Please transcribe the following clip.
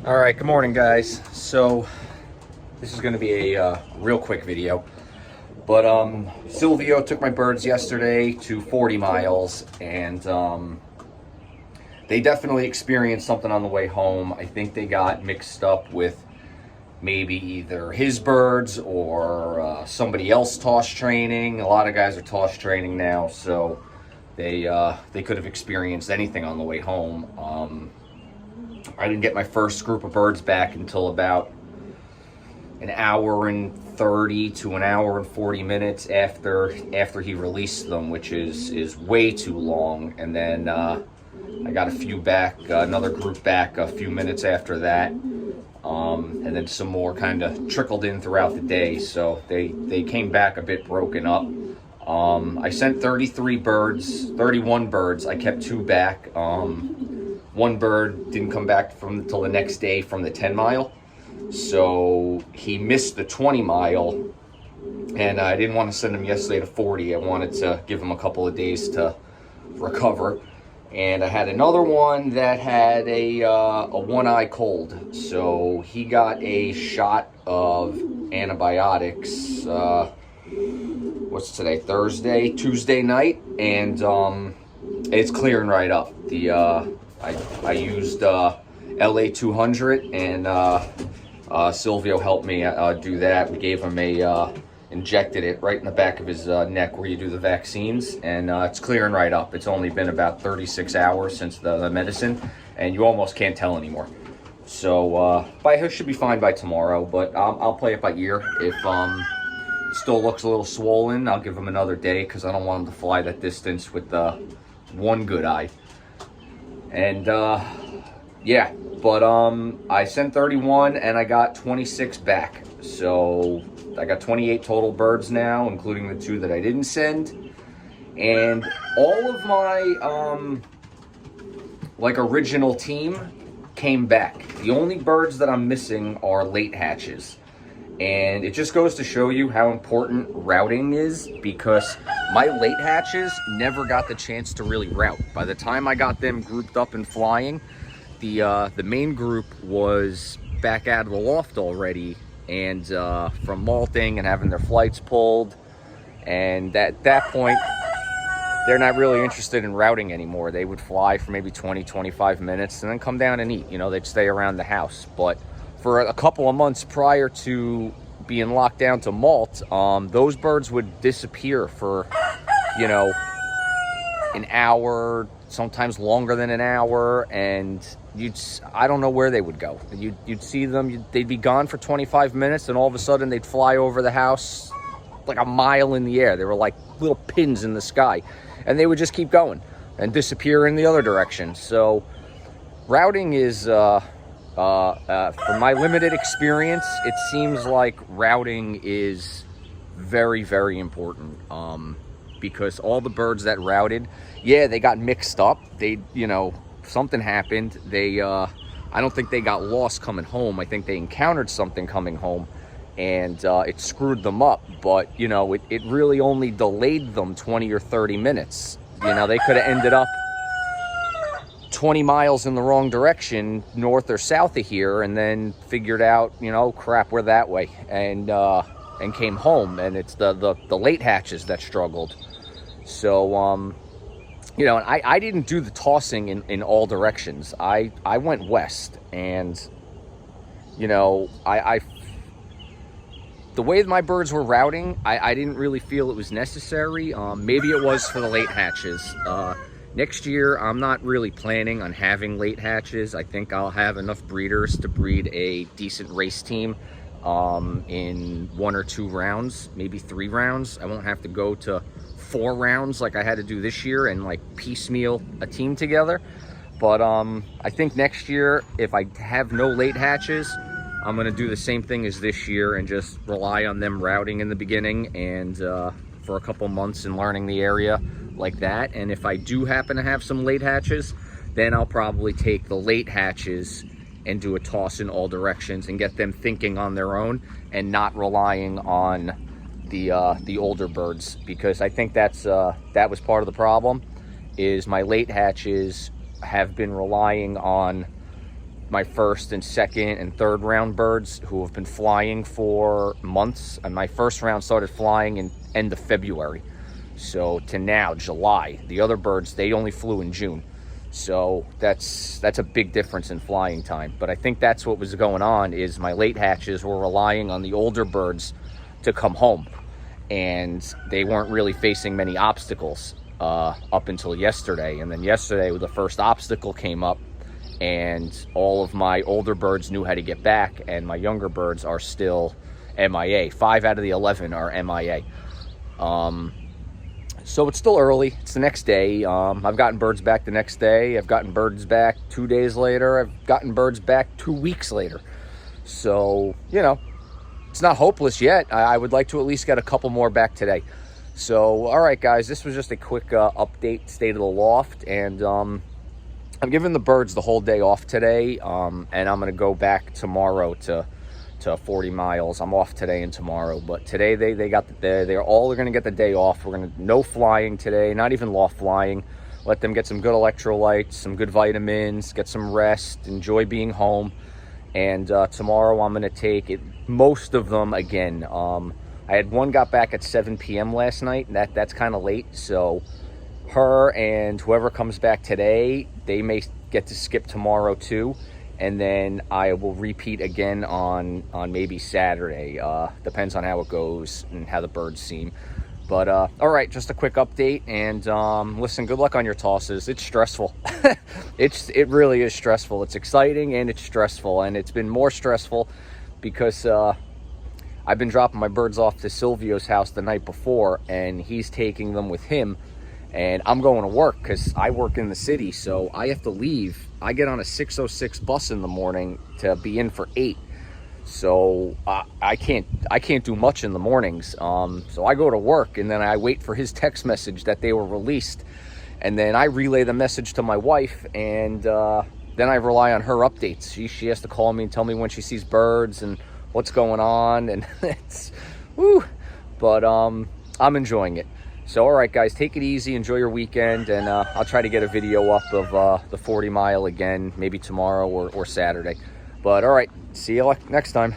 All right, good morning, guys. So this is going to be a real quick video, but Silvio took my birds yesterday to 40 miles, and they definitely experienced something on the way home. I think they got mixed up with maybe either his birds or somebody else toss training. A lot of guys are toss training now, so they could have experienced anything on the way home. I didn't get my first group of birds back until about an hour and 30 to an hour and 40 minutes after he released them, which is way too long. And then I got a few back, another group back a few minutes after that, and then some more kind of trickled in throughout the day. So they came back a bit broken up. I sent 31 birds. I kept 2 back. One bird didn't come back until the next day from the 10 mile. So he missed the 20 mile, and I didn't want to send him yesterday to 40. I wanted to give him a couple of days to recover. And I had another one that had a one-eye cold. So he got a shot of antibiotics, what's today, Tuesday night, and it's clearing right up. I used LA 200, and Silvio helped me do that. We gave him injected it right in the back of his neck where you do the vaccines, and it's clearing right up. It's only been about 36 hours since the medicine, and you almost can't tell anymore. So he should be fine by tomorrow, but I'll play it by ear. If he still looks a little swollen, I'll give him another day, because I don't want him to fly that distance with one good eye. And yeah, but I sent 31 and I got 26 back. So I got 28 total birds now, including the 2 that I didn't send. And all of my original team came back. The only birds that I'm missing are late hatches. And it just goes to show you how important routing is, because my late hatches never got the chance to really route. By the time I got them grouped up and flying, the main group was back out of the loft already, and from molting and having their flights pulled. And at that point, they're not really interested in routing anymore. They would fly for maybe 20, 25 minutes and then come down and eat. They'd stay around the house. But for a couple of months prior to being locked down to molt, those birds would disappear for, an hour, sometimes longer than an hour, and I don't know where they would go. You'd see them, they'd be gone for 25 minutes, and all of a sudden they'd fly over the house like a mile in the air. They were like little pins in the sky, and they would just keep going and disappear in the other direction. So routing is... from my limited experience, it seems like routing is very, very important, because all the birds that routed, they got mixed up. They, something happened. I don't think they got lost coming home. I think they encountered something coming home, and it screwed them up. But, it really only delayed them 20 or 30 minutes. They could have ended up 20 miles in the wrong direction, north or south of here, and then figured out, crap, we're that way, and came home. And it's the late hatches that struggled. So, and I didn't do the tossing in all directions. I went west, and, I the way my birds were routing, I didn't really feel it was necessary. Maybe it was for the late hatches. Next year, I'm not really planning on having late hatches. I think I'll have enough breeders to breed a decent race team in 1 or 2 rounds, maybe 3 rounds. I won't have to go to 4 rounds like I had to do this year and piecemeal a team together. But I think next year, if I have no late hatches, I'm going to do the same thing as this year and just rely on them routing in the beginning and for a couple months and learning the area like that. And if I do happen to have some late hatches, then I'll probably take the late hatches and do a toss in all directions and get them thinking on their own and not relying on the older birds, because I think that was part of the problem, is my late hatches have been relying on my first and second and third round birds who have been flying for months. And my first round started flying in end of February. So to now, July. The other birds, they only flew in June. So that's a big difference in flying time. But I think that's what was going on, is my late hatches were relying on the older birds to come home. And they weren't really facing many obstacles up until yesterday. And then yesterday, the first obstacle came up, and all of my older birds knew how to get back, and my younger birds are still MIA. 5 out of the 11 are MIA. So it's still early. It's the next day. I've gotten birds back the next day. I've gotten birds back 2 days later. I've gotten birds back 2 weeks later. So, you know, it's not hopeless yet. I would like to at least get a couple more back today. So, all right, guys, this was just a quick update, state of the loft. And I'm giving the birds the whole day off today. And I'm going to go back tomorrow to 40 miles. I'm off today and tomorrow, but today they're all going to get the day off. We're going to no flying today, not even loft flying. Let them get some good electrolytes, some good vitamins, get some rest, enjoy being home. And tomorrow I'm going to take it, most of them again. I had one got back at 7 p.m. last night. That's kind of late, so her and whoever comes back today, they may get to skip tomorrow too. And then I will repeat again on maybe Saturday. Depends on how it goes and how the birds seem. But all right, just a quick update. And listen, good luck on your tosses. It's stressful. It really is stressful. It's exciting and it's stressful. And it's been more stressful because I've been dropping my birds off to Silvio's house the night before, and he's taking them with him. And I'm going to work because I work in the city, so I have to leave. I get on a 6:06 bus in the morning to be in for 8. So I can't do much in the mornings. So I go to work, and then I wait for his text message that they were released. And then I relay the message to my wife, and then I rely on her updates. She has to call me and tell me when she sees birds and what's going on. And it's, woo. But I'm enjoying it. So, all right, guys, take it easy. Enjoy your weekend, and I'll try to get a video up of the 40 mile again, maybe tomorrow or Saturday. But, all right, see you next time.